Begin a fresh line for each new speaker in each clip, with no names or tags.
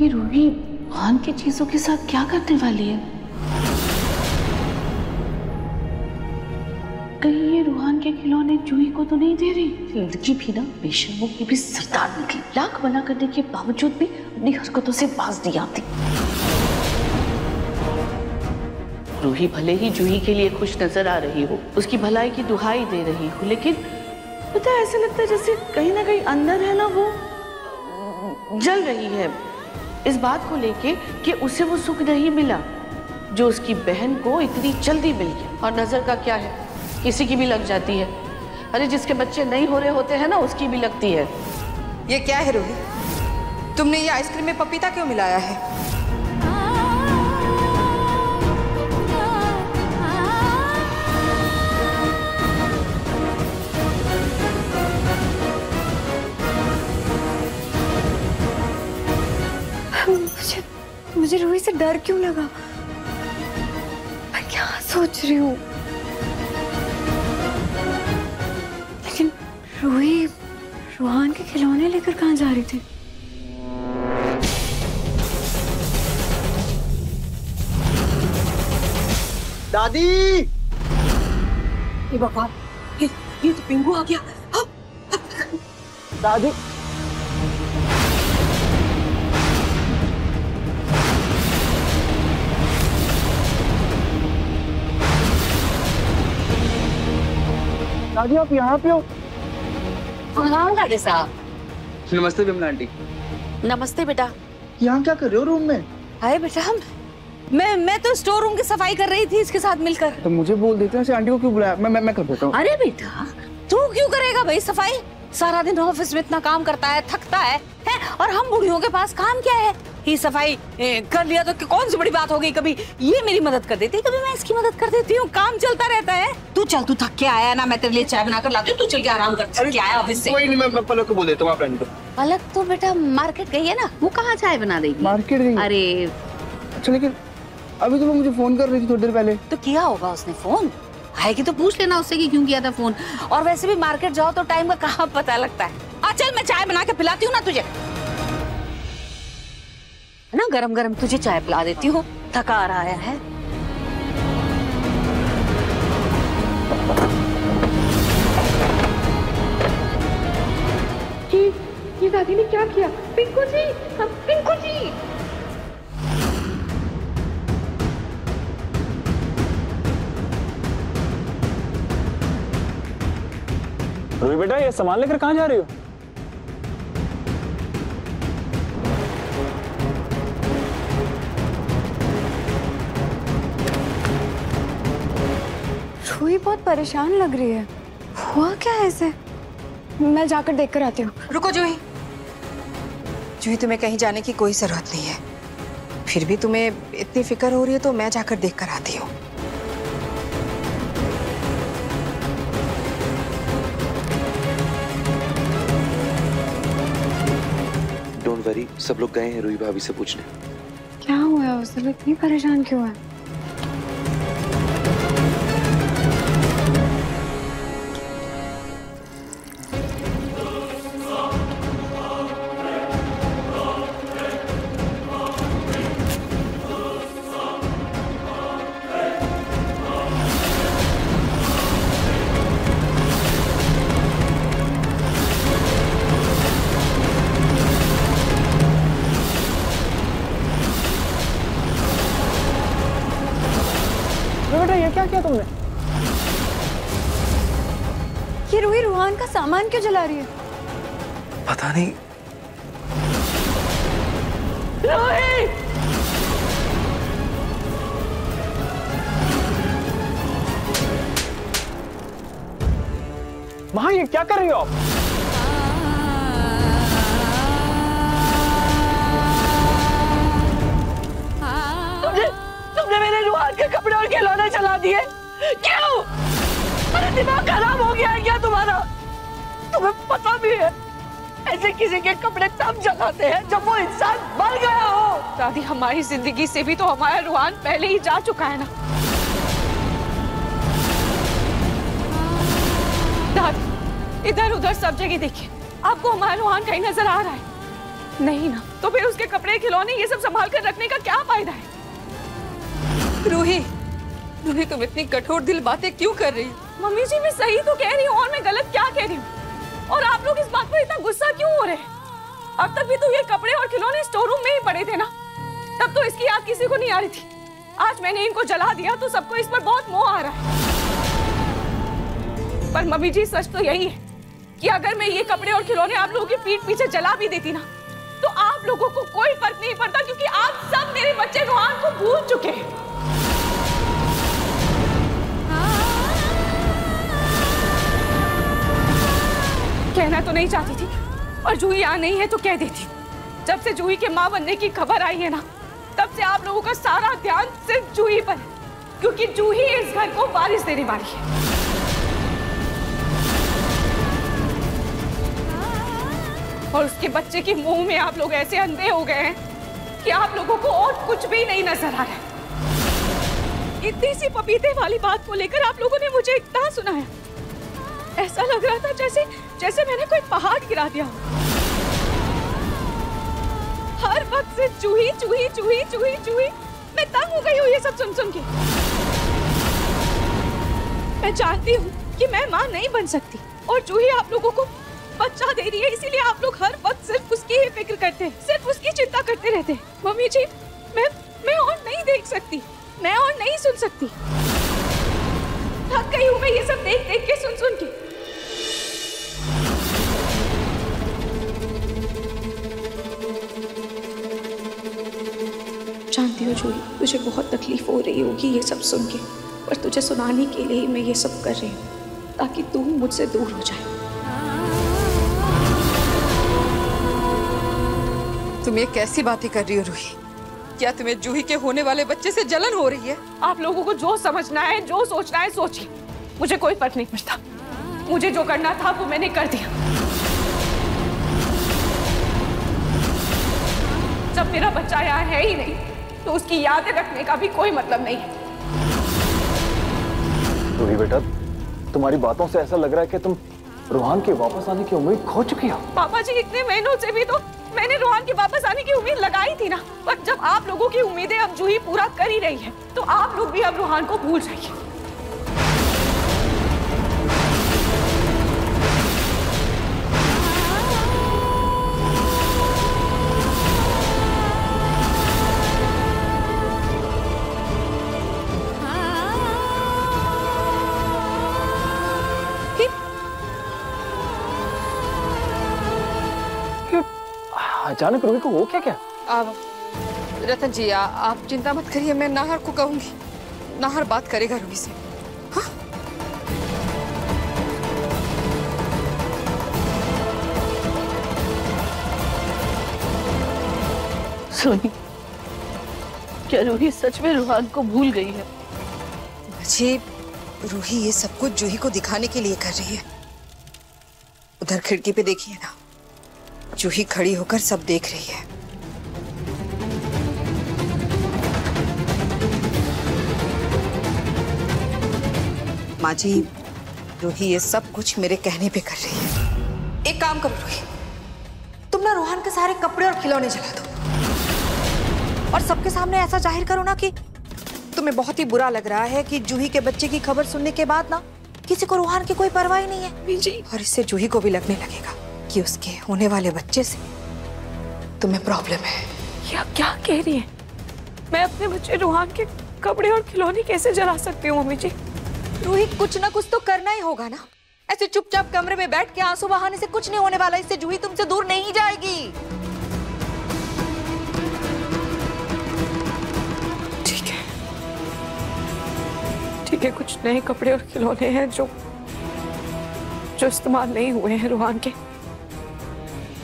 ये रूही खान की चीजों के साथ क्या करने वाली है? कहीं ये रूहान के खिलौने जूही को तो नहीं दे रही? लड़की भी ना बेशर्मों की भी सरदार निकली। लाख मना करने के बावजूद भी अपनी हरकतों से बाज नहीं आती। रूही भले ही जूही के लिए खुश नजर आ रही हो, उसकी भलाई की दुहाई दे रही हो, लेकिन पता है ऐसा लगता है जैसे कहीं ना कहीं अंदर है ना वो जल रही है इस बात को लेके कि उसे वो सुख नहीं मिला जो उसकी बहन को इतनी जल्दी मिल गया। और नजर का क्या है, किसी की भी लग जाती है। अरे जिसके बच्चे नहीं हो रहे होते हैं ना उसकी भी लगती है।
ये क्या है रूही, तुमने ये आइसक्रीम में पपीता क्यों मिलाया है?
मुझे रूही से डर क्यों लगा? मैं क्या सोच रही हूँ? लेकिन रूही रूहान के खिलौने लेकर कहाँ जा रही थी?
दादी!
ये बाबा, ये तो पिंगू आ गया।
दादी! दादी आप यहाँ पे हो?
हाँ दादी साहब।
नमस्ते विमला आंटी।
नमस्ते बेटा।
यहाँ क्या कर रहे हो रूम में?
हाय बेटा, मैं तो स्टोर रूम की सफाई कर रही थी इसके साथ मिलकर।
तो मुझे बोल देते हैं, आंटी को क्यों बुलाया? मैं कर देता हूँ।
अरे बेटा तू क्यों करेगा भाई सफाई? सारा दिन ऑफिस में इतना काम करता है, थकता है और हम बुढ़ियों के पास काम क्या है? ये सफाई कर लिया तो कौन सी बड़ी बात हो गई? कभी ये मेरी मदद कर देती है, कभी मैं इसकी मदद कर देती हूँ, काम चलता रहता है। तू चल, तू थक के आया ना, मैं तेरे लिए चाय बनाकर लाती हूँ, तू चल के आराम कर। थक के आया ऑफिस से।
कोई नहीं, मैं पलक को बोल देता हूँ, आप रहने दो।
पलक तो बेटा मार्केट गई है ना, वो कहाँ चाय बना देगी?
मार्केट गई?
अरे
अच्छा, लेकिन अभी तो वो मुझे फोन कर रही थी थोड़ी देर पहले।
तो किया होगा उसने फोन, आएगी तो पूछ लेना उससे कि क्यों किया था फोन। और वैसे भी मार्केट जाओ तो टाइम का कहाँ पता लगता है। चल मैं चाय बना के पिलाती हूँ ना तुझे, ना गरम गरम तुझे चाय पिला देती हूँ, थका आ रहा है।
ये दादी ने क्या किया? पिंकू जी, पिंकू जी!
रूही बेटा, ये सामान लेकर कहाँ जा रही हो?
रूही बहुत परेशान लग रही है। हुआ क्या है इसे? मैं जाकर देखकर आती हूँ।
रुको जूही, जूही तुम्हें कहीं जाने की कोई जरूरत नहीं है। फिर भी तुम्हें इतनी फिक्र हो रही है तो मैं जाकर देख कर आती हूँ।
डोंट वरी, सब लोग गए हैं रूही भाभी से पूछने।
क्या हुआ है उसे? इतनी परेशान क्यों है?
बेटा ये क्या किया तुमने?
ये रूही रूहान का सामान क्यों जला रही है?
पता नहीं।
रूही!
वहाँ ये क्या कर रही हो आप?
तुमने मेरे रूहान के कपड़े और खिलौने जला दिए, क्यों? अरे दिमाग खराब हो गया है क्या तुम्हारा? तुम्हें पता भी है ऐसे किसी के कपड़े तब जलाते हैं जब वो इंसान मर गया हो।
दादी, हमारी जिंदगी से भी तो हमारा रूहान पहले ही जा चुका है ना। दादी, इधर उधर सब जगह देखिए, आपको हमारा रूहान कहीं नजर आ रहा है?
नहीं ना, तो फिर उसके कपड़े खिलौने ये सब संभाल कर रखने का क्या फायदा है?
रूही, रूही तुम इतनी कठोर दिल बातें क्यों कर रही हो?
मम्मी जी मैं सही तो कह रही हूँ और मैं गलत क्या कह रही हूँ? और आप लोग इस बात पर इतना गुस्सा क्यों हो रहे हैं? अब तक भी तो ये कपड़े और खिलौने स्टोर रूम में ही पड़े थे ना, तब तो इसकी याद किसी को नहीं आ रही थी। आज मैंने इनको जला दिया तो सबको इस पर बहुत मोह आ रहा है। पर मम्मी जी सच तो यही है कि अगर मैं ये कपड़े और खिलौने आप लोगों की पीठ पीछे जला भी देती ना, तो आप लोगों को कोई फर्क नहीं पड़ता, क्योंकि आप सब मेरे बच्चे रोहान को भूल चुके हैं। कहना तो नहीं चाहती थी, और जूही यहाँ नहीं है तो कह देती। जब से जूही के माँ बनने की खबर आई है ना, तब से आप लोगों का सारा ध्यान सिर्फ जूही पर है, क्योंकि जूही इस घर को वारिस देने वाली है। और उसके बच्चे की मुंह में आप लोग ऐसे अंधे हो गए हैं कि आप लोगों को और कुछ भी नहीं नजर आ रहा है। इतनी सी पपीते वाली बात को लेकर आप लोगों ने मुझे इतना सुनाया, ऐसा लग रहा था जैसे मैंने कोई पहाड़ गिरा दिया। हर वक्त से चूही चूही चूही चूही चूही, मैं तंग हो गई हूँ ये सब सुन के। मैं जानती हूँ कि मैं माँ नहीं बन सकती, और चूही आप लोगों को बच्चा दे रही है, इसीलिए आप लोग हर वक्त सिर्फ उसकी ही फिक्र करते हैं, सिर्फ उसकी चिंता करते रहते हैं। मम्मी जी मैं और नहीं देख सकती, मैं और नहीं सुन सकती। थक गई हूँ मैं ये सब देख देख के, सुन के। जानती हो जूही, तुझे बहुत तकलीफ हो रही होगी ये सब सुन के, पर तुझे सुनाने के लिए मैं ये सब कर रही हूँ, ताकि तू मुझसे दूर हो जाए।
तुम ये कैसी बातें कर रही हो रूही? क्या तुम्हें जूही के होने वाले बच्चे से जलन हो रही है?
आप लोगों को जो समझना है, जो सोचना है सोचिए, मुझे कोई फर्क नहीं पड़ता। मुझे जो करना था वो मैंने कर दिया। जब मेरा बच्चा यहाँ है ही नहीं, तो उसकी यादें रखने का भी कोई मतलब नहीं है।
रूही बेटा, तुम्हारी बातों से ऐसा लग रहा है कि तुम रोहान के वापस आने की उम्मीद खो चुकी हो।
पापा जी, इतने महीनों से भी तो मैंने रोहान के वापस आने की उम्मीद लगाई थी ना, पर जब आप लोगों की उम्मीदें अब जूही पूरा कर ही रही है, तो आप लोग भी अब रोहान को भूल जाइए।
अचानक रूही को हो क्या?
रतन जी आप चिंता मत करिए, मैं नाहर को कहूंगी, नाहर बात करेगा रूही से। हाँ?
सोनी, क्या रूही सच में रोहान को भूल गई है?
मुझे रूही ये सब कुछ जूही को दिखाने के लिए कर रही है। उधर खिड़की पे देखिए ना, जूही खड़ी होकर सब देख रही है। माँ जी, रूही ये सब कुछ मेरे कहने पे कर रही है। एक काम करो रूही, तुम ना रोहन के सारे कपड़े और खिलौने जला दो, और सबके सामने ऐसा जाहिर करो ना कि तुम्हें बहुत ही बुरा लग रहा है कि जूही के बच्चे की खबर सुनने के बाद ना किसी को रोहन की कोई परवाह ही नहीं है जी। और इससे जूही को भी लगने लगेगा कि उसके होने वाले बच्चे से तुम्हें प्रॉब्लम है।
ये आप क्या कह रही हैं? मैं अपने बच्चे रोहान के कपड़े और खिलौने कैसे जला सकती हूँ मम्मी जी?
रूही, कुछ ना कुछ तो करना ही होगा ना। ऐसे चुपचाप कमरे में बैठ के आंसू बहाने से कुछ नहीं होने वाला। इससे जूही तुमसे दूर नहीं जाएगी।
ठीक है, कुछ नए कपड़े और खिलौने हैं जो इस्तेमाल नहीं हुए हैं रोहान के,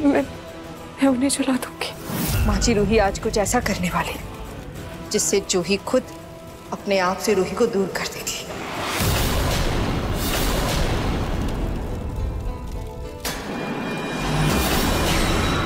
मैं उन्हें जला दूंगी।
माँ जी, रूही आज कुछ ऐसा करने वाली जिससे जूही खुद अपने आप से रूही को दूर कर देगी।